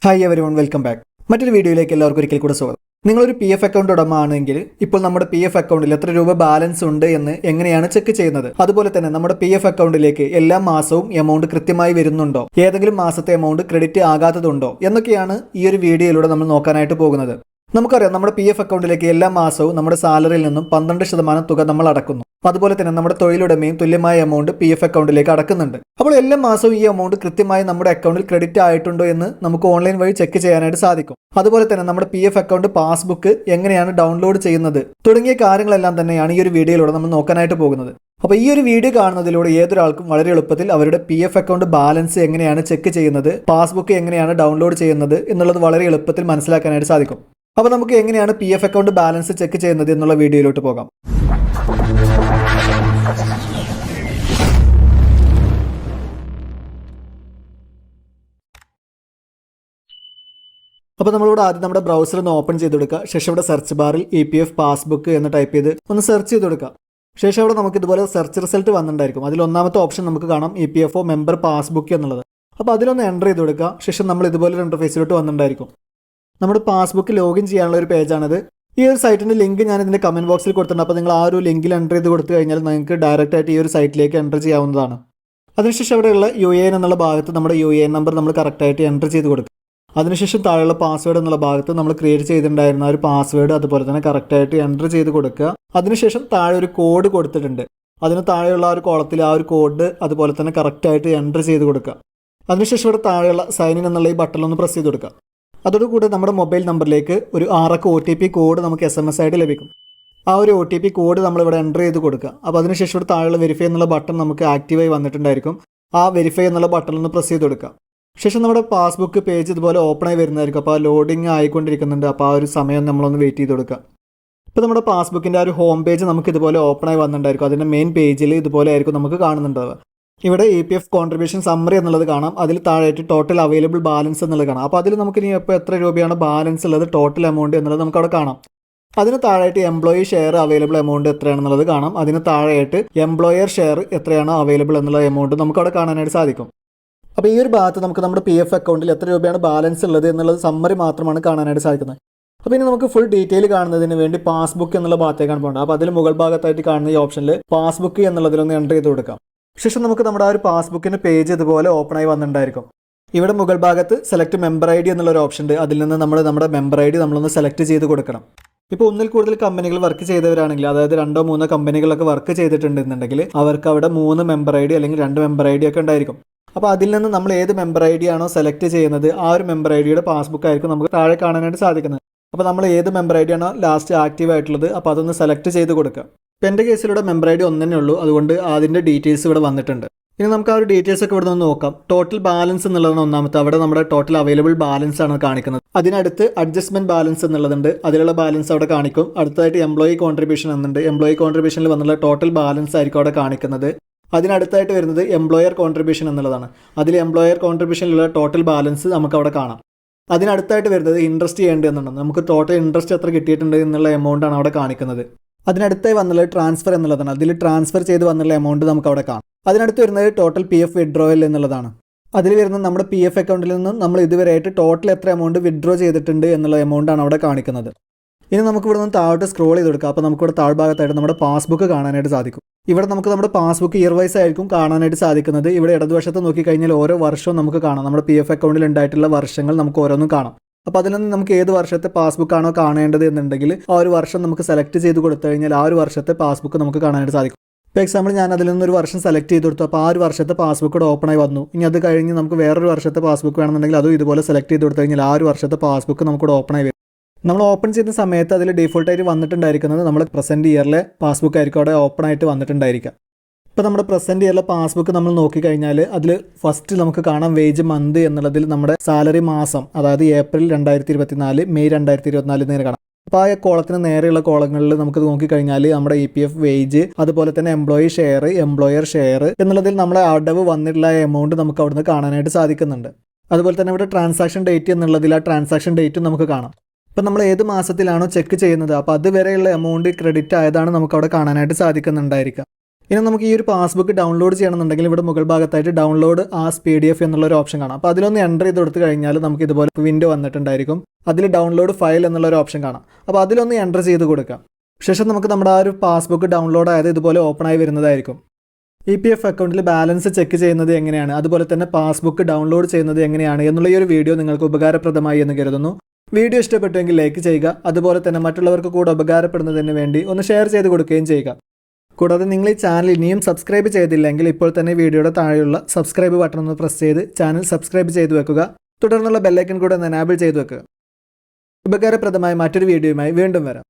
Hi everyone, welcome back. മറ്റൊരു വീഡിയോയിലേക്ക് എല്ലാവർക്കും ഒരിക്കൽ കൂടെ സ്വാഗതം. നിങ്ങളൊരു പി എഫ് അക്കൗണ്ട് ഉടമ ആണെങ്കിൽ ഇപ്പോൾ നമ്മുടെ പി എഫ് അക്കൗണ്ടിൽ എത്ര രൂപ ബാലൻസ് ഉണ്ട് എന്ന് എങ്ങനെയാണ് ചെക്ക് ചെയ്യുന്നത്? അതുപോലെ തന്നെ നമ്മുടെ പി എഫ് അക്കൗണ്ടിലേക്ക് എല്ലാ മാസവും എമൗണ്ട് കൃത്യമായി വരുന്നുണ്ടോ, ഏതെങ്കിലും മാസത്തെ എമൗണ്ട് ക്രെഡിറ്റ് ആകാത്തതുണ്ടോ എന്നൊക്കെയാണ് ഈ ഒരു വീഡിയോയിലൂടെ നമ്മൾ നോക്കാനായിട്ട് പോകുന്നത്. നമുക്കറിയാം, നമ്മുടെ പി എഫ് അക്കൗണ്ടിലേക്ക് എല്ലാ മാസവും നമ്മുടെ സാലറിയിൽ നിന്നും 12% തുക നമ്മൾ അടക്കുന്നു. അതുപോലെ തന്നെ നമ്മുടെ തൊഴിലുടമയും തുല്യമായ എമൗണ്ട് പി എഫ് അക്കൗണ്ടിലേക്ക് അടക്കുന്നുണ്ട്. അപ്പോൾ എല്ലാ മാസവും ഈ എമൗണ്ട് കൃത്യമായി നമ്മുടെ അക്കൗണ്ടിൽ ക്രെഡിറ്റ് ആയിട്ടുണ്ടോ എന്ന് നമുക്ക് ഓൺലൈൻ വഴി ചെക്ക് ചെയ്യാനായിട്ട് സാധിക്കും. അതുപോലെ തന്നെ നമ്മുടെ പി എഫ് അക്കൗണ്ട് പാസ്ബുക്ക് എങ്ങനെയാണ് ഡൗൺലോഡ് ചെയ്യുന്നത് തുടങ്ങിയ കാര്യങ്ങളെല്ലാം തന്നെയാണ് ഈ ഒരു വീഡിയോയിലൂടെ നമ്മൾ നോക്കാനായിട്ട് പോകുന്നത്. അപ്പോൾ ഈ ഒരു വീഡിയോ കാണുന്നതിലൂടെ ഏതൊരാൾക്കും വളരെ എളുപ്പത്തിൽ അവരുടെ പി എഫ് അക്കൗണ്ട് ബാലൻസ് എങ്ങനെയാണ് ചെക്ക് ചെയ്യുന്നത്, പാസ്ബുക്ക് എങ്ങനെയാണ് ഡൗൺലോഡ് ചെയ്യുന്നത് എന്നുള്ളത് വളരെ എളുപ്പത്തിൽ മനസ്സിലാക്കാനായിട്ട് സാധിക്കും. അപ്പോൾ നമുക്ക് എങ്ങനെയാണ് P F account balance check ചെയ്യുന്നത് എന്നുള്ള വീഡിയോയിലോട്ട് പോകാം. അപ്പോൾ നമ്മളിവിടെ ആദ്യം നമ്മുടെ ബ്രൗസർ ഒന്ന് ഓപ്പൺ ചെയ്ത് കൊടുക്കുക. ശേഷം ഇവിടെ സെർച്ച് ബാറിൽ EPF പാസ്ബുക്ക് എന്ന് ടൈപ്പ് ചെയ്ത് ഒന്ന് സെർച്ച് ചെയ്ത് കൊടുക്കുക. ശേഷം അവിടെ നമുക്ക് ഇതുപോലെ സെർച്ച് റിസൾട്ട് വന്നിട്ടുണ്ടായിരിക്കും. അതിൽ ഒന്നാമത്തെ ഓപ്ഷൻ നമുക്ക് കാണാം EPFO മെമ്പർ പാസ്ബുക്ക് എന്നുള്ളത്. അപ്പോൾ അതിലൊന്ന് എൻ്റർ ചെയ്ത് കൊടുക്കുക. ശേഷം നമ്മൾ ഇതുപോലെ ഒരു ഇൻ്റർഫേസിലോട്ട് വന്നിട്ടുണ്ടായിരിക്കും. നമ്മുടെ പാസ്ബുക്ക് ലോഗിൻ ചെയ്യാനുള്ള ഒരു പേജാണിത്. ഈ ഒരു സൈറ്റിൻ്റെ ലിങ്ക് ഞാൻ ഇതിൻ്റെ കമൻറ്റ് ബോക്സിൽ കൊടുത്തിട്ടുണ്ട്. അപ്പോൾ നിങ്ങൾ ആ ഒരു ലിങ്കിൽ എൻ്റർ ചെയ്ത് കൊടുത്തു കഴിഞ്ഞാൽ നിങ്ങൾക്ക് ഡയറക്റ്റ് ആയിട്ട് ഈ ഒരു സൈറ്റിലേക്ക് എൻ്റർ ചെയ്യാവുന്നതാണ്. അതിനുശേഷം അവിടെയുള്ള UAN എന്നുള്ള ഭാഗത്ത് നമ്മുടെ UAN നമ്പർ നമ്മൾ കറക്റ്റായിട്ട് എൻ്റർ ചെയ്ത് കൊടുക്കുക. അതിനുശേഷം താഴെയുള്ള പാസ്വേഡ് എന്നുള്ള ഭാഗത്ത് നമ്മൾ ക്രിയേറ്റ് ചെയ്തിട്ടുണ്ടായിരുന്ന ഒരു പാസ്വേഡ് അതുപോലെ തന്നെ കറക്റ്റായിട്ട് എൻ്റർ ചെയ്ത് കൊടുക്കുക. അതിനുശേഷം താഴെ ഒരു കോഡ് കൊടുത്തിട്ടുണ്ട്. അതിന് താഴെയുള്ള ആ ഒരു കോളത്തിൽ ആ ഒരു കോഡ് അതുപോലെ തന്നെ കറക്റ്റായിട്ട് എൻ്റർ ചെയ്ത് കൊടുക്കുക. അതിനുശേഷം ഇവിടെ താഴെയുള്ള സൈൻ ഇൻ എന്നുള്ള ഈ ബട്ടണിലൊന്ന് പ്രസ് ചെയ്ത് കൊടുക്കുക. അതോടുകൂടി നമ്മുടെ മൊബൈൽ നമ്പറിലേക്ക് ഒരു 6 അക്ക OTP കോഡ് നമുക്ക് SMS ആയിട്ട് ലഭിക്കും. ആ ഒരു OTP കോഡ് നമ്മളിവിടെ എൻ്റർ ചെയ്ത് കൊടുക്കുക. അപ്പോൾ അതിനുശേഷം ഇവിടെ താഴെയുള്ള വെരിഫൈ എന്നുള്ള ബട്ടൺ നമുക്ക് ആക്റ്റീവായി വന്നിട്ടുണ്ടായിരിക്കും. ആ വെരിഫൈ എന്നുള്ള ബട്ടണിലൊന്ന് പ്രസ് ചെയ്ത് കൊടുക്കുക. ശേഷം നമ്മുടെ പാസ്ബുക്ക് പേജ് ഇതുപോലെ ഓപ്പണായി വരുന്നതായിരിക്കും. അപ്പോൾ ആ ലോഡിങ് ആയിക്കൊണ്ടിരിക്കുന്നുണ്ട്. അപ്പോൾ ആ ഒരു സമയം നമ്മളൊന്ന് വെയിറ്റ് ചെയ്ത് കൊടുക്കുക. ഇപ്പോൾ നമ്മുടെ പാസ്ബുക്കിൻ്റെ ആ ഒരു ഹോം പേജ് നമുക്ക് ഇതുപോലെ ഓപ്പണായി വന്നിട്ടുണ്ടായിരിക്കും. അതിൻ്റെ മെയിൻ പേജിൽ ഇതുപോലെ ആയിരിക്കും നമുക്ക് കാണുന്നുണ്ടാവുക. ഇവിടെ EPF കോൺട്രിബ്യൂഷൻ സമ്മറി എന്നുള്ളത് കാണാം. അതിൽ താഴെയായിട്ട് ടോട്ടൽ അവൈലബിൾ ബാലൻസ് എന്നുള്ളത് കാണാം. അപ്പോൾ അതിൽ നമുക്ക് ഇനി ഇപ്പോൾ എത്ര രൂപയാണ് ബാലൻസ് ഉള്ളത്, ടോട്ടൽ എമൗണ്ട് എന്നുള്ളത് നമുക്ക് അവിടെ കാണാം. അതിന് താഴെയായിട്ട് എംപ്ലോയി ഷെയർ അവൈലബിൾ എമൗണ്ട് എത്രയാണെന്നുള്ളത് കാണാം. അതിന് താഴെയായിട്ട് എംപ്ലോയർ ഷെയർ എത്രയാണ് അവൈലബിൾ എന്നുള്ള എമൗണ്ട് നമുക്ക് അവിടെ കാണാനായിട്ട് സാധിക്കും. അപ്പോൾ ഈ ഒരു ഭാഗത്ത് നമുക്ക് നമ്മുടെ PF അക്കൗണ്ടിൽ എത്ര രൂപയാണ് ബാലൻസ് ഉള്ളത് എന്നുള്ളത് സമ്മറി മാത്രമാണ് കാണാനായിട്ട് സാധിക്കുന്നത്. അപ്പോൾ ഇനി നമുക്ക് ഫുൾ ഡീറ്റെയിൽ കാണുന്നതിന് വേണ്ടി പാസ്ബുക്ക് എന്നുള്ള ഭാഗത്തേക്കാണ് പോകേണ്ടത്. അപ്പോൾ അതിൽ മുകൾ ഭാഗത്തായിട്ട് കാണുന്ന ഈ ഓപ്ഷനിൽ പാസ്ബുക്ക് എന്നുള്ളതിലൊന്ന് എൻ്റർ ചെയ്ത് കൊടുക്കാം. ശേഷം നമുക്ക് നമ്മുടെ ആ ഒരു പാസ്ബുക്കിൻ്റെ പേജ് ഇതുപോലെ ഓപ്പണായി വന്നിട്ടുണ്ടായിരിക്കും. ഇവിടെ മുകൾ ഭാഗത്ത് സെലക്ട് മെമ്പർ ID എന്നുള്ളൊരു ഓപ്ഷൻ ഉണ്ട്. അതിൽ നിന്ന് നമ്മുടെ മെമ്പർ ID നമ്മളൊന്ന് സെലക്ട് ചെയ്ത് കൊടുക്കണം. ഇപ്പോൾ ഒന്നിൽ കൂടുതൽ കമ്പനികൾ വർക്ക് ചെയ്തവരാണെങ്കിൽ, അതായത് 2-3 കമ്പനികളൊക്കെ വർക്ക് ചെയ്തിട്ടുണ്ടെന്നുണ്ടെങ്കിൽ അവർക്ക് അവിടെ 3 മെമ്പർ ID അല്ലെങ്കിൽ 2 മെമ്പർ ID ഒക്കെ ഉണ്ടായിരിക്കും. അപ്പോൾ അതിൽ നിന്ന് നമ്മൾ ഏത് മെമ്പർ ID ആണോ സെലക്ട് ചെയ്യുന്നത് ആ ഒരു മെമ്പർ IDയുടെ പാസ്ബുക്ക് ആയിരിക്കും നമുക്ക് താഴെ കാണാനായിട്ട് സാധിക്കുന്നത്. അപ്പോൾ നമ്മൾ ഏത് മെമ്പർ ID ആണോ ലാസ്റ്റ് ആക്റ്റീവ് ആയിട്ടുള്ളത് അപ്പോൾ അതൊന്ന് സെലക്ട് ചെയ്ത് കൊടുക്കുക. ഇപ്പോൾ എൻ്റെ കേസിലൂടെ മെമ്പർ ID ഒന്നേ ഉള്ളൂ, അതുകൊണ്ട് അതിൻ്റെ ഡീറ്റെയിൽസ് ഇവിടെ വന്നിട്ടുണ്ട്. ഇനി നമുക്ക് ആ ഒരു ഡീറ്റെയിൽസ് ഒക്കെ ഇവിടെ നിന്ന് നോക്കാം. ടോട്ടൽ ബാലൻസ് എന്നുള്ളതാണ് ഒന്നാമത്തെ. അവിടെ നമ്മുടെ ടോട്ടൽ അവൈലബിൾ ബാലൻസ് ആണ് കാണിക്കുന്നത്. അതിനടുത്ത് അഡ്ജസ്റ്റ്മെന്റ് ബാലൻസ് എന്നുള്ളതുണ്ട്. അതിലുള്ള ബാലൻസ് അവിടെ കാണിക്കും. അടുത്തായിട്ട് എംപ്ലോയി കോൺട്രിബ്യൂഷൻ എന്നുണ്ട്. എംപ്ലോയി കോൺട്രിബ്യൂഷനിൽ വന്നുള്ള ടോട്ടൽ ബാലൻസ് ആയിരിക്കും അവിടെ കാണിക്കുന്നത്. അതിനടുത്തായിട്ട് വരുന്നത് എംപ്ലോയർ കോൺട്രിബ്യൂഷൻ എന്നുള്ളതാണ്. അതിൽ എംപ്ലോയർ കോൺട്രിബ്യൂഷനിലുള്ള ടോട്ടൽ ബാലൻസ് നമുക്ക് അവിടെ കാണാം. അതിനടുത്തായിട്ട് വരുന്നത് ഇൻട്രസ്റ്റ് ചെയ്യേണ്ടതെന്നുണ്ട്. നമുക്ക് ടോട്ടൽ ഇൻട്രസ്റ്റ് എത്ര കിട്ടിയിട്ടുണ്ട് എന്നുള്ള എമൗണ്ടാണ് അവിടെ കാണിക്കുന്നത്. അതിനടുത്തായി വന്നുള്ളത് ട്രാൻസ്ഫർ എന്നുള്ളതാണ്. അതിൽ ട്രാൻസ്ഫർ ചെയ്ത് വന്നുള്ള എമൗണ്ട് നമുക്ക് അവിടെ കാണാം. അതിനടുത്ത് വരുന്നത് ടോട്ടൽ PF വിഡ്രോവൽ എന്നുള്ളതാണ്. അതിൽ വരുന്നത് നമ്മുടെ PF അക്കൗണ്ടിൽ നിന്നും നമ്മൾ ഇതുവരെയായിട്ട് ടോട്ടൽ എത്ര എമൗണ്ട് വിഡ്രോ ചെയ്തിട്ടുണ്ട് എന്നുള്ള എമൗണ്ടാണ് അവിടെ കാണിക്കുന്നത്. ഇനി നമുക്ക് ഇവിടെ നിന്ന് താഴോട്ട് സ്ക്രോൾ ചെയ്ത് കൊടുക്കാം. അപ്പോൾ നമുക്കിവിടെ താഴ്ഭാഗത്തായിട്ട് നമ്മുടെ പാസ്ബുക്ക് കാണാനായിട്ട് സാധിക്കും. ഇവിടെ നമുക്ക് നമ്മുടെ പാസ്ബുക്ക് ഇയർ വൈസ് ആയിരിക്കും കാണാനായിട്ട് സാധിക്കുന്നത്. ഇവിടെ ഇടതുവശത്ത് നോക്കിക്കഴിഞ്ഞാൽ ഓരോ വർഷവും നമുക്ക് കാണാം. നമ്മുടെ PF അക്കൗണ്ടിൽ ഉണ്ടായിട്ടുള്ള വർഷങ്ങൾ നമുക്ക് ഓരോന്നും കാണാം. അപ്പോൾ അതിൽ നിന്ന് നമുക്ക് ഏത് വർഷത്തെ പാസ്ബുക്ക് ആണോ കാണേണ്ടത് എന്നുണ്ടെങ്കിൽ ആ ഒരു വർഷം നമുക്ക് സെലക്ട് ചെയ്ത് കൊടുത്തു കഴിഞ്ഞാൽ ആ ഒരു വർഷത്തെ പാസ്ബുക്ക് നമുക്ക് കാണാനായിട്ട് സാധിക്കും. ഇപ്പോൾ എക്സാമ്പിൾ ഞാൻ അതിൽ നിന്നൊരു വർഷം സെലക്ട് ചെയ്ത് കൊടുത്തു. അപ്പോൾ ആ ഒരു വർഷത്തെ പാസ്ബുക്ക് ഇവിടെ ഓപ്പണായി വന്നു. ഇനി അത് കഴിഞ്ഞ് നമുക്ക് വേറൊരു വർഷത്തെ പാസ്ബുക്ക് വേണമെന്നുണ്ടെങ്കിൽ അതും ഇതുപോലെ സെലക്ട് ചെയ്ത് കൊടുത്തു കഴിഞ്ഞാൽ ആ ഒരു വർഷത്തെ പാസ്ബുക്ക് നമുക്കിവിടെ ഓപ്പണായി വരും. നമ്മൾ ഓപ്പൺ ചെയ്യുന്ന സമയത്ത് അതിൽ ഡീഫോൾട്ടായിട്ട് വന്നിട്ടുണ്ടായിരിക്കുന്നത് നമ്മൾ പ്രസൻറ്റ് ഇയറിലെ പാസ്ബുക്ക് ആയിരിക്കും അവിടെ ഓപ്പൺ ആയിട്ട് വന്നിട്ടുണ്ടായിരിക്കുക. ഇപ്പോൾ നമ്മുടെ പ്രസൻറ്റ് ഇയറിലെ പാസ്ബുക്ക് നമ്മൾ നോക്കിക്കഴിഞ്ഞാൽ അതിൽ ഫസ്റ്റ് നമുക്ക് കാണാം വേജ് മന്ത് എന്നുള്ളതിൽ നമ്മുടെ സാലറി മാസം, അതായത് ഏപ്രിൽ 2024 മെയ് 2024 നേരെ കാണാം. അപ്പോൾ ആ കോളത്തിന് നേരെയുള്ള കോളങ്ങളിൽ നമുക്ക് നോക്കിക്കഴിഞ്ഞാൽ നമ്മുടെ EPF വേജ് അതുപോലെ തന്നെ എംപ്ലോയി ഷെയർ, എംപ്ലോയർ ഷെയർ എന്നുള്ളതിൽ നമ്മുടെ അടവ് വന്നിട്ടുള്ള എമൗണ്ട് നമുക്ക് അവിടുന്ന് കാണാനായിട്ട് സാധിക്കുന്നുണ്ട്. അതുപോലെ തന്നെ ഇവിടെ ട്രാൻസാക്ഷൻ ഡേറ്റ് എന്നുള്ളതിൽ ആ ട്രാൻസാക്ഷൻ ഡേറ്റും നമുക്ക് കാണാം. ഇപ്പം നമ്മൾ ഏത് മാസത്തിലാണോ ചെക്ക് ചെയ്യുന്നത് അപ്പോൾ അതുവരെയുള്ള എമൗണ്ട് ക്രെഡിറ്റ് ആയതാണ് നമുക്ക് അവിടെ കാണാനായിട്ട് സാധിക്കുന്നുണ്ടായിരിക്കുക. ഇനി നമുക്ക് ഈ ഒരു പാസ്ബുക്ക് ഡൗൺലോഡ് ചെയ്യണമെന്നുണ്ടെങ്കിൽ ഇവിടെ മുകൾ ഭാഗത്തായിട്ട് ഡൗൺലോഡ് ആസ് PDF എന്നുള്ള ഒരു ഓപ്ഷൻ കാണാം. അപ്പോൾ അതിലൊന്ന് എൻ്റർ ചെയ്ത് കൊടുത്ത് കഴിഞ്ഞാൽ നമുക്ക് ഇതുപോലെ വിൻഡോ വന്നിട്ടുണ്ടായിരിക്കും. അതിൽ ഡൗൺലോഡ് ഫയൽ എന്നുള്ള ഒരു ഓപ്ഷൻ കാണാം. അപ്പോൾ അതിലൊന്ന് എൻ്റർ ചെയ്ത് കൊടുക്കാം. ശേഷം നമുക്ക് നമ്മുടെ ആ ഒരു പാസ്ബുക്ക് ഡൗൺലോഡ് ആയത് ഇതുപോലെ ഓപ്പണായി വരുന്നതായിരിക്കും. EPF അക്കൗണ്ടിൽ ബാലൻസ് ചെക്ക് ചെയ്യുന്നത് എങ്ങനെയാണ്, അതുപോലെ തന്നെ പാസ്ബുക്ക് ഡൗൺലോഡ് ചെയ്യുന്നത് എങ്ങനെയാണ് എന്നുള്ള ഈ ഒരു വീഡിയോ നിങ്ങൾക്ക് ഉപകാരപ്രദമായി എന്ന് കരുതുന്നു. വീഡിയോ ഇഷ്ടപ്പെട്ടുവെങ്കിൽ ലൈക്ക് ചെയ്യുക. അതുപോലെ തന്നെ മറ്റുള്ളവർക്ക് കൂടെ ഉപകാരപ്പെടുന്നതിന് വേണ്ടി ഒന്ന് ഷെയർ ചെയ്ത് കൊടുക്കുകയും ചെയ്യുക. കൂടാതെ നിങ്ങൾ ഈ ചാനൽ ഇനിയും സബ്സ്ക്രൈബ് ചെയ്തില്ലെങ്കിൽ ഇപ്പോൾ തന്നെ വീഡിയോയുടെ താഴെയുള്ള സബ്സ്ക്രൈബ് ബട്ടൺ ഒന്ന് പ്രസ് ചെയ്ത് ചാനൽ സബ്സ്ക്രൈബ് ചെയ്തു വെക്കുക. തുടർന്നുള്ള ബെല്ലൈക്കൺ കൂടെ ഒന്ന് എനാബിൾ ചെയ്തു വെക്കുക. ഉപകാരപ്രദമായ മറ്റൊരു വീഡിയോയുമായി വീണ്ടും വരാം.